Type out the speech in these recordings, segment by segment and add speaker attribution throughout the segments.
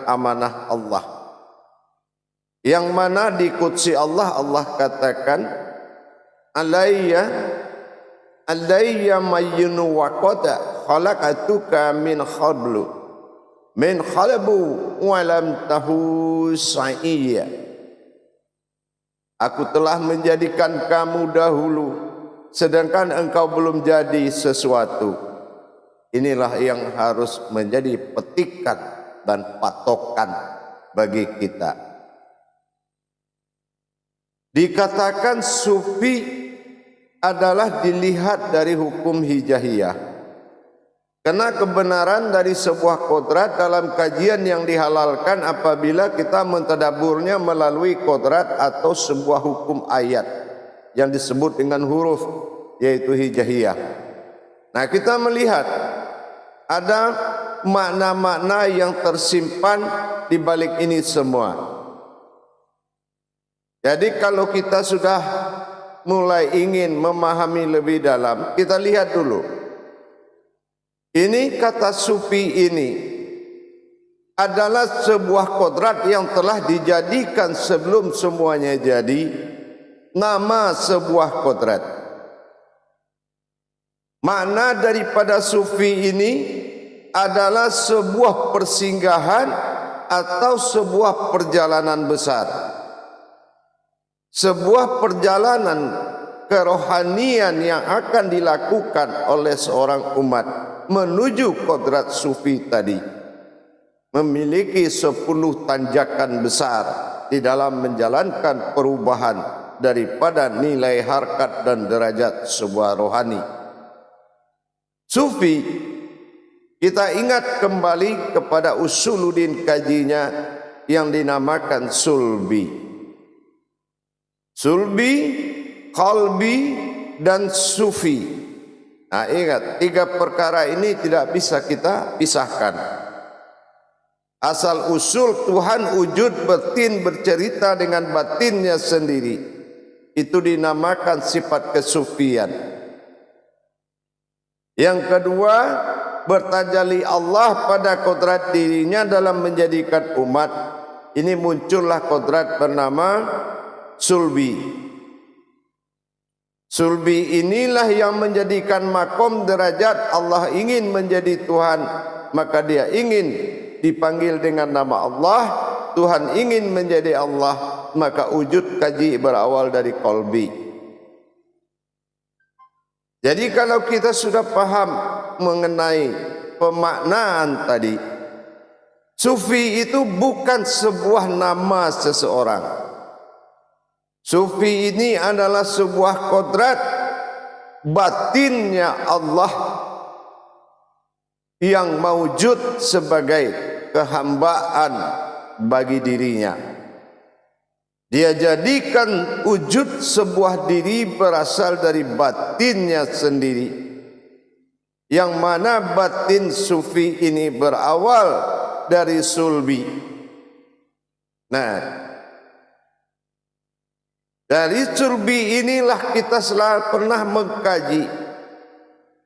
Speaker 1: amanah Allah, yang mana di qudsi Allah, Allah katakan alayya mayyinu wa qad khalaqatuka min khalbu wa lam tahu sa'iyya. Aku telah menjadikan kamu dahulu sedangkan engkau belum jadi sesuatu. Inilah yang harus menjadi petikan dan patokan bagi kita. Dikatakan sufi adalah dilihat dari hukum hijaiyah, karena kebenaran dari sebuah kodrat dalam kajian yang dihalalkan apabila kita mentadaburnya melalui kodrat atau sebuah hukum ayat yang disebut dengan huruf, yaitu hijaiyah. Nah, kita melihat ada makna-makna yang tersimpan di balik ini semua. Jadi kalau kita sudah mulai ingin memahami lebih dalam, kita lihat dulu. Ini kata sufi ini adalah sebuah kodrat yang telah dijadikan sebelum semuanya jadi nama sebuah kodrat. Makna daripada sufi ini adalah sebuah persinggahan atau sebuah perjalanan besar. Sebuah perjalanan kerohanian yang akan dilakukan oleh seorang umat menuju kodrat sufi tadi, memiliki 10 tanjakan besar di dalam menjalankan perubahan daripada nilai harkat dan derajat sebuah rohani. Sufi, kita ingat kembali kepada usuluddin kajinya yang dinamakan sulbi. Sulbi, qalbi, dan sufi. Nah, ingat, 3 perkara ini tidak bisa kita pisahkan. Asal usul Tuhan wujud batin bercerita dengan batinnya sendiri, itu dinamakan sifat kesufian. Yang kedua, bertajalli Allah pada kodrat dirinya dalam menjadikan umat. Ini muncullah kodrat bernama sulbi. Sulbi inilah yang menjadikan makom derajat Allah ingin menjadi Tuhan, maka dia ingin dipanggil dengan nama Allah. Tuhan ingin menjadi Allah, maka wujud kaji berawal dari qalbi. Jadi kalau kita sudah paham mengenai pemaknaan tadi, sufi itu bukan sebuah nama seseorang. Sufi ini adalah sebuah kodrat batinnya Allah yang mewujud sebagai kehambaan bagi dirinya. Dia jadikan wujud sebuah diri berasal dari batinnya sendiri, yang mana batin sufi ini berawal dari sulbi. Nah, dari sulbi inilah kita selalu pernah mengkaji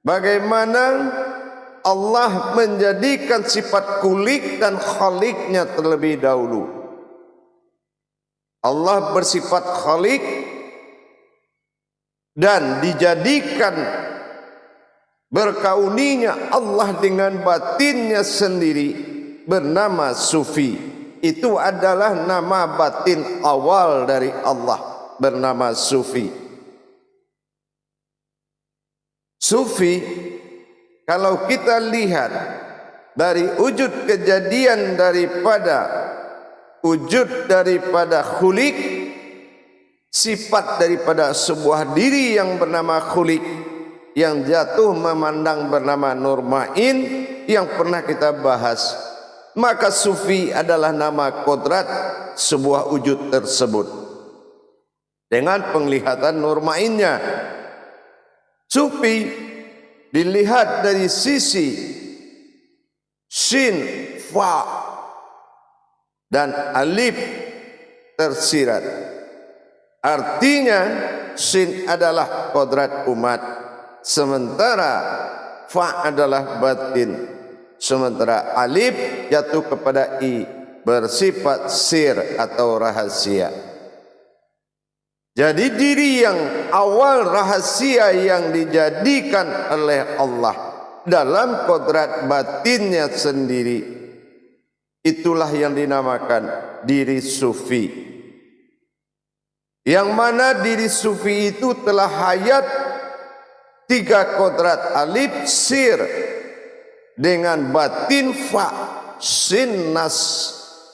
Speaker 1: bagaimana Allah menjadikan sifat kulik dan khaliknya terlebih dahulu. Allah bersifat khalik dan dijadikan berkauninya Allah dengan batinnya sendiri bernama sufi. Itu adalah nama batin awal dari Allah, bernama sufi. Sufi, kalau kita lihat dari wujud kejadian daripada khulik, sifat daripada sebuah diri yang bernama khulik, yang jatuh memandang bernama Nurmain, yang pernah kita bahas, maka sufi adalah nama kodrat sebuah wujud tersebut dengan penglihatan Nurmainnya. Sufi dilihat dari sisi shin, fa, dan alif tersirat. Artinya shin adalah kodrat umat, sementara fa adalah batin, sementara alif jatuh kepada i, bersifat sir atau rahasia. Jadi diri yang awal rahasia yang dijadikan oleh Allah dalam kodrat batinnya sendiri, itulah yang dinamakan diri sufi. Yang mana diri sufi itu telah hayat tiga kodrat alif sir dengan batin fa sin nas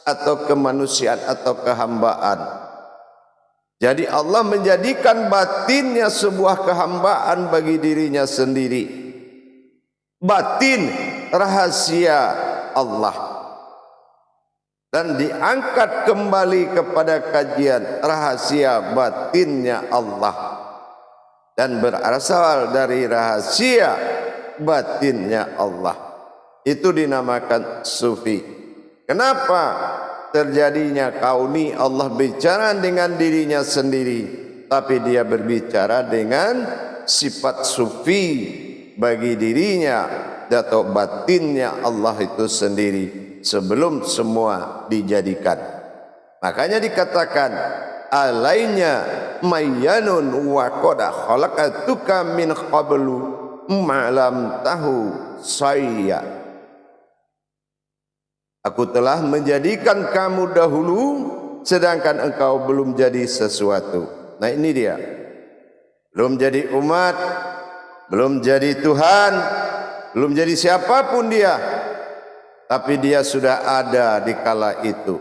Speaker 1: atau kemanusiaan atau kehambaan. Jadi Allah menjadikan batinnya sebuah kehambaan bagi dirinya sendiri. Batin rahasia Allah. Dan diangkat kembali kepada kajian rahasia batinnya Allah. Dan berasal dari rahasia batinnya Allah. Itu dinamakan sufi. Kenapa terjadinya kauni? Allah bicara dengan dirinya sendiri, tapi dia berbicara dengan sifat sufi bagi dirinya atau batinnya Allah itu sendiri sebelum semua dijadikan. Makanya dikatakan alainya mayyanun wa qad khalaqatuka min qablu ma'lam tahu saya. Aku telah menjadikan kamu dahulu sedangkan engkau belum jadi sesuatu. Nah ini dia. Belum jadi umat, belum jadi Tuhan, belum jadi siapapun dia. Tapi dia sudah ada di kala itu.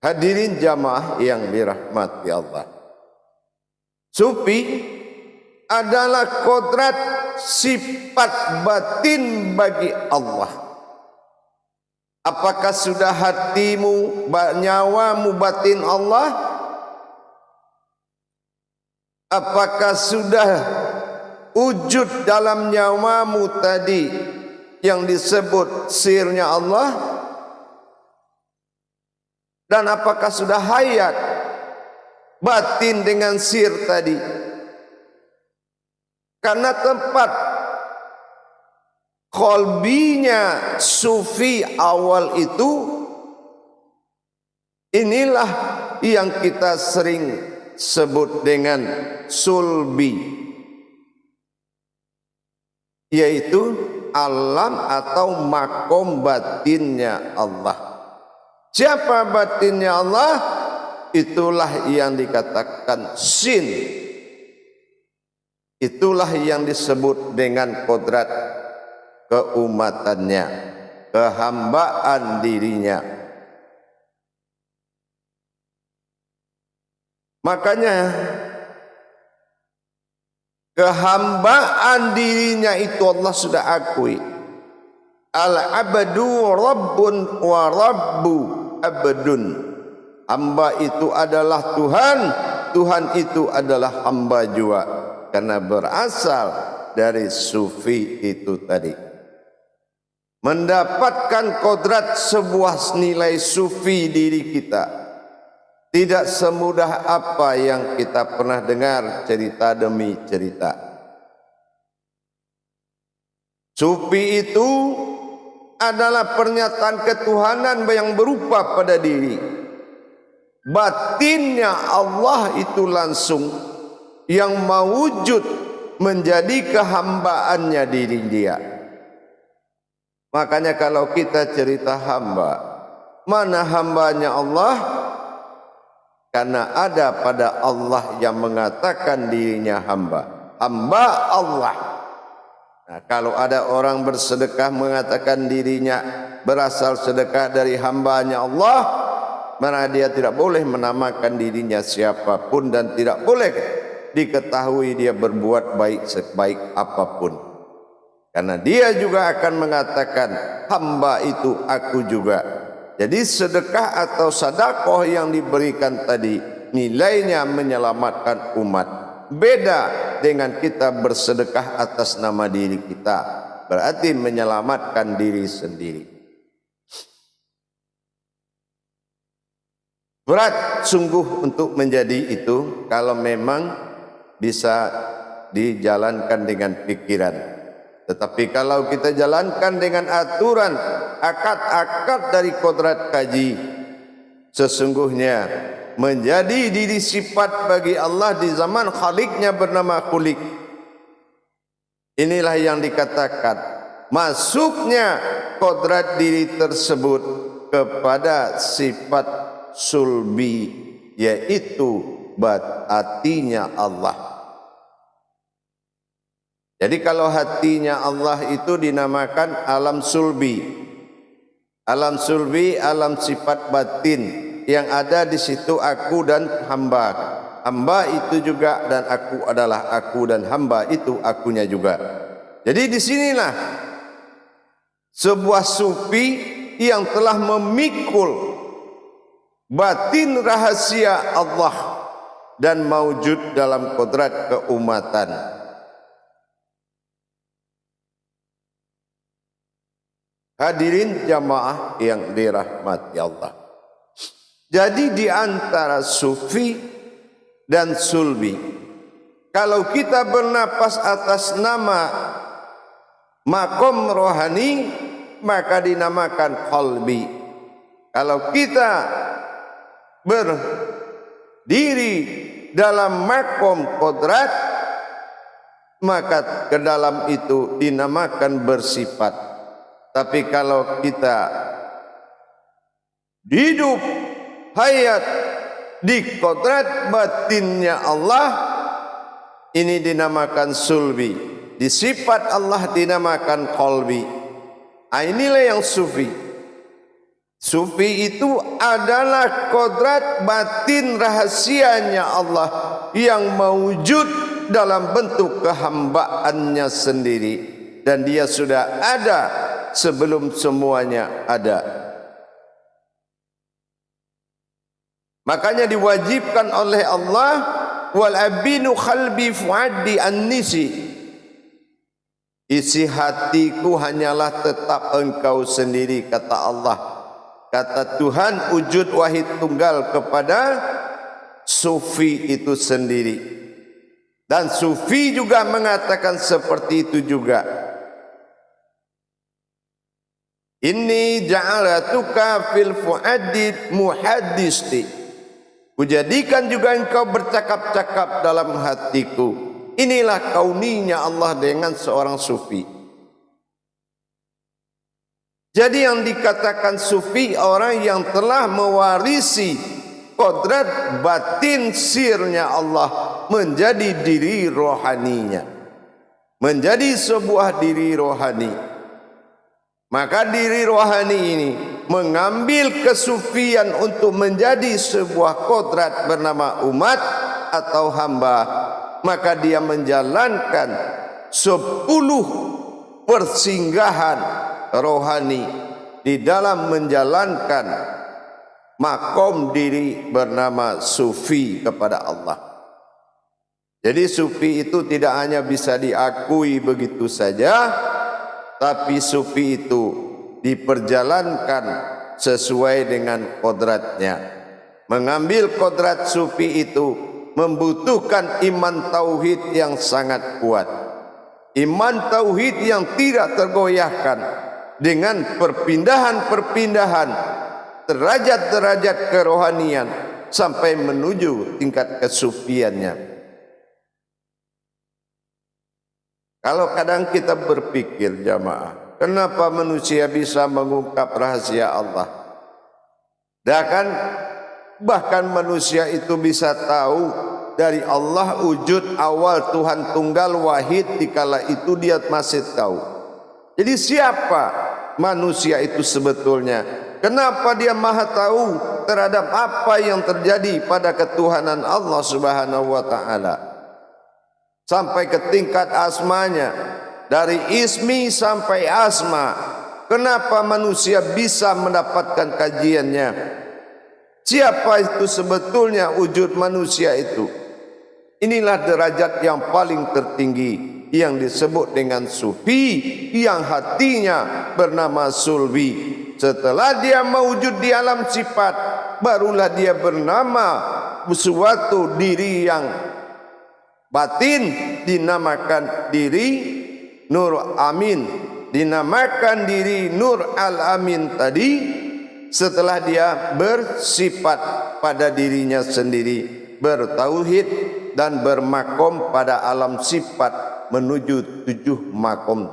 Speaker 1: Hadirin jamaah yang dirahmati Allah. Sufi adalah kodrat sifat batin bagi Allah. Apakah sudah hatimu, nyawamu batin Allah? Apakah sudah wujud dalam nyawamu tadi yang disebut sirnya Allah? Dan apakah sudah hayat batin dengan sir tadi? Karena tempat kolbinya sufi awal itu, inilah yang kita sering sebut dengan sulbi, yaitu alam atau makom batinnya Allah. Siapa batinnya Allah? Itulah yang dikatakan sin. Itulah yang disebut dengan kodrat keumatannya, kehambaan dirinya. Makanya kehambaan dirinya itu Allah sudah akui. Al-abdu rabbun wa rabbu abdun. Hamba itu adalah Tuhan, Tuhan itu adalah hamba juga. Karena berasal dari sufi itu tadi. Mendapatkan kodrat sebuah nilai sufi diri kita tidak semudah apa yang kita pernah dengar cerita demi cerita. Sufi itu adalah pernyataan ketuhanan yang berupa pada diri. Batinnya Allah itu langsung yang mewujud menjadi kehambaannya diri dia. Makanya kalau kita cerita hamba, mana hambanya Allah? Karena ada pada Allah yang mengatakan dirinya hamba. Hamba Allah. Nah, kalau ada orang bersedekah mengatakan dirinya berasal sedekah dari hambanya Allah, maka dia tidak boleh menamakan dirinya siapapun dan tidak boleh diketahui dia berbuat baik sebaik apapun. Karena dia juga akan mengatakan hamba itu aku juga. Jadi sedekah atau sedekah yang diberikan tadi nilainya menyelamatkan umat. Beda dengan kita bersedekah atas nama diri kita, berarti menyelamatkan diri sendiri. Berat sungguh untuk menjadi itu kalau memang bisa dijalankan dengan pikiran. Tetapi kalau kita jalankan dengan aturan akad-akad dari kodrat kaji, sesungguhnya menjadi diri sifat bagi Allah di zaman Khaliknya bernama Khulik. Inilah yang dikatakan masuknya kodrat diri tersebut kepada sifat sulbi, yaitu hatinya Allah. Jadi kalau hatinya Allah itu dinamakan alam sulbi. Alam sulbi, alam sifat batin yang ada di situ aku dan hamba. Hamba itu juga dan aku adalah aku dan hamba itu akunya juga. Jadi disinilah sebuah sufi yang telah memikul batin rahasia Allah dan maujud dalam kodrat keumatan. Hadirin jamaah yang dirahmati Allah. Jadi di antara sufi dan sulbi, kalau kita bernapas atas nama makom rohani, maka dinamakan qalbi. Kalau kita berdiri dalam makom kodrat, maka ke dalam itu dinamakan bersifat. Tapi kalau kita hidup hayat di kodrat batinnya Allah, ini dinamakan sulbi. Di sifat Allah dinamakan qalbi. Inilah yang sufi. Sufi itu adalah kodrat batin rahasianya Allah yang mewujud dalam bentuk kehambaannya sendiri, dan dia sudah ada sebelum semuanya ada. Makanya diwajibkan oleh Allah, wal abinu khalbi fuadi an-nisi, isi hatiku hanyalah tetap engkau sendiri, kata Allah. Kata Tuhan wujud wahid tunggal kepada sufi itu sendiri. Dan sufi juga mengatakan seperti itu juga. Inni ja'alatuka fil fuadi muhaddisti, kujadikan juga engkau bercakap-cakap dalam hatiku. Inilah kauninya Allah dengan seorang sufi. Jadi yang dikatakan sufi, orang yang telah mewarisi kodrat batin sirnya Allah menjadi diri rohaninya, menjadi sebuah diri rohani. Maka diri rohani ini mengambil kesufian untuk menjadi sebuah kodrat bernama umat atau hamba. Maka dia menjalankan 10 persinggahan rohani di dalam menjalankan makom diri bernama sufi kepada Allah. Jadi sufi itu tidak hanya bisa diakui begitu saja, tapi sufi itu diperjalankan sesuai dengan kodratnya. Mengambil kodrat sufi itu membutuhkan iman tauhid yang sangat kuat. Iman tauhid yang tidak tergoyahkan dengan perpindahan-perpindahan derajat-derajat kerohanian sampai menuju tingkat kesufiannya. Kalau kadang kita berpikir jamaah, kenapa manusia bisa mengungkap rahasia Allah? Bahkan manusia itu bisa tahu dari Allah wujud awal Tuhan tunggal wahid, dikala itu dia masih tahu. Jadi siapa manusia itu sebetulnya? Kenapa dia maha tahu terhadap apa yang terjadi pada ketuhanan Allah Subhanahu wa ta'ala? Sampai ke tingkat asmanya, dari ismi sampai asma. Kenapa manusia bisa mendapatkan kajiannya? Siapa itu sebetulnya wujud manusia itu? Inilah derajat yang paling tertinggi yang disebut dengan sufi, yang hatinya bernama sulbi. Setelah dia mewujud di alam sifat, barulah dia bernama suatu diri yang batin, dinamakan diri Nur Amin, dinamakan diri Nur Al-Amin tadi setelah dia bersifat pada dirinya sendiri, bertauhid dan bermakom pada alam sifat menuju 7 makom.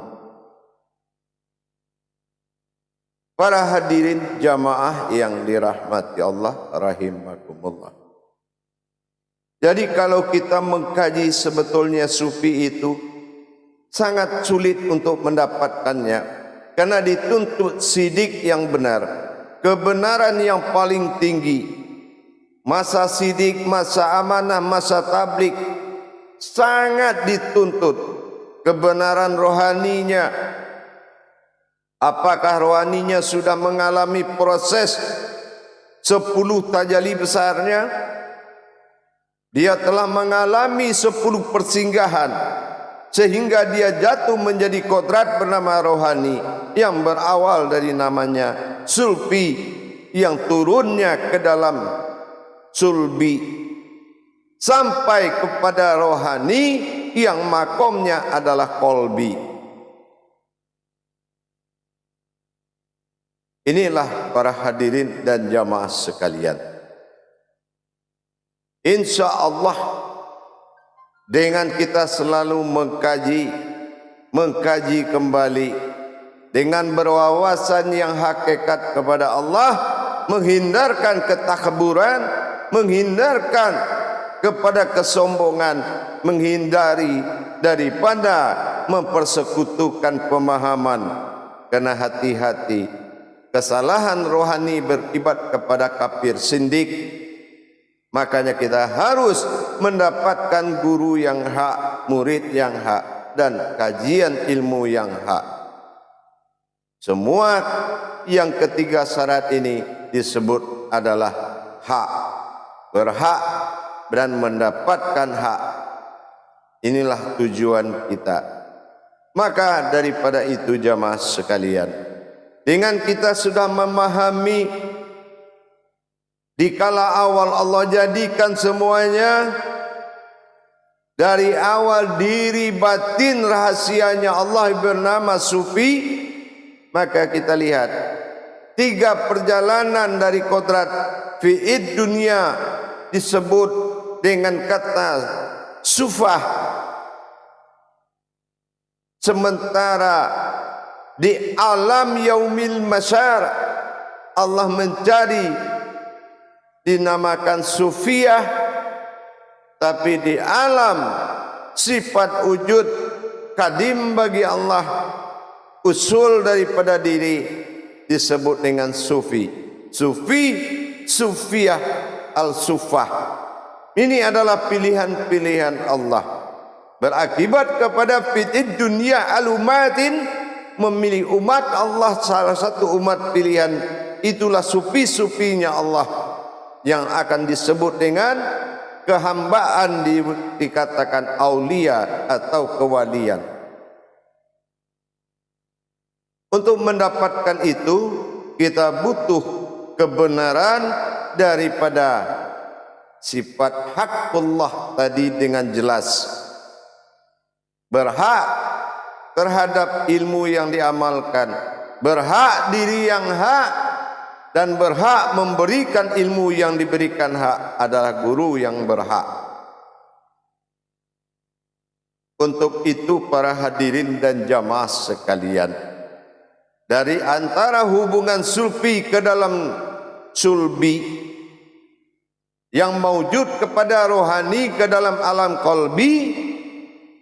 Speaker 1: Para hadirin jamaah yang dirahmati Allah rahimakumullah. Jadi kalau kita mengkaji sebetulnya sufi itu sangat sulit untuk mendapatkannya, karena dituntut sidik yang benar, kebenaran yang paling tinggi. Masa sidik, masa amanah, masa tablik sangat dituntut. Kebenaran rohaninya, apakah rohaninya sudah mengalami proses 10 tajalli besarnya? Dia telah mengalami 10 persinggahan sehingga dia jatuh menjadi kodrat bernama rohani yang berawal dari namanya sulbi, yang turunnya ke dalam sulbi sampai kepada rohani yang makomnya adalah kolbi. Inilah para hadirin dan jamaah sekalian, insya Allah dengan kita selalu mengkaji kembali dengan berwawasan yang hakikat kepada Allah, menghindarkan ketakburan, menghindarkan kepada kesombongan, menghindari daripada mempersekutukan pemahaman. Karena hati-hati, kesalahan rohani beribadat kepada kafir sindik. Makanya kita harus mendapatkan guru yang hak, murid yang hak, dan kajian ilmu yang hak. Semua yang ketiga syarat ini disebut adalah hak, berhak dan mendapatkan hak. Inilah tujuan kita. Maka daripada itu jamaah sekalian, dengan kita sudah memahami dikala awal Allah jadikan semuanya dari awal diri batin rahasianya Allah bernama sufi, maka kita lihat 3 perjalanan dari kodrat fi'id dunia disebut dengan kata sufah. Sementara di alam yaumil masyar Allah mencari dinamakan sufiyah, tapi di alam sifat wujud kadim bagi Allah, usul daripada diri disebut dengan sufi. Sufi, sufiyah, al-sufah. Ini adalah pilihan-pilihan Allah, berakibat kepada fitid dunia al-umatin, memilih umat Allah. Salah satu umat pilihan itulah sufi-sufinya Allah, yang akan disebut dengan kehambaan, dikatakan aulia atau kewalian. Untuk mendapatkan itu kita butuh kebenaran daripada sifat hakullah tadi dengan jelas. Berhak terhadap ilmu yang diamalkan, berhak diri yang hak, dan berhak memberikan ilmu yang diberikan hak adalah guru yang berhak. Untuk itu para hadirin dan jamaah sekalian, dari antara hubungan sulbi ke dalam sulbi yang mewujud kepada rohani ke dalam alam kolbi,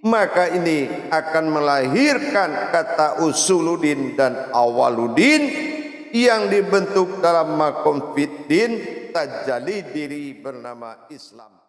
Speaker 1: maka ini akan melahirkan kata usuluddin dan awaluddin yang dibentuk dalam makom fiddin tajalli diri bernama Islam.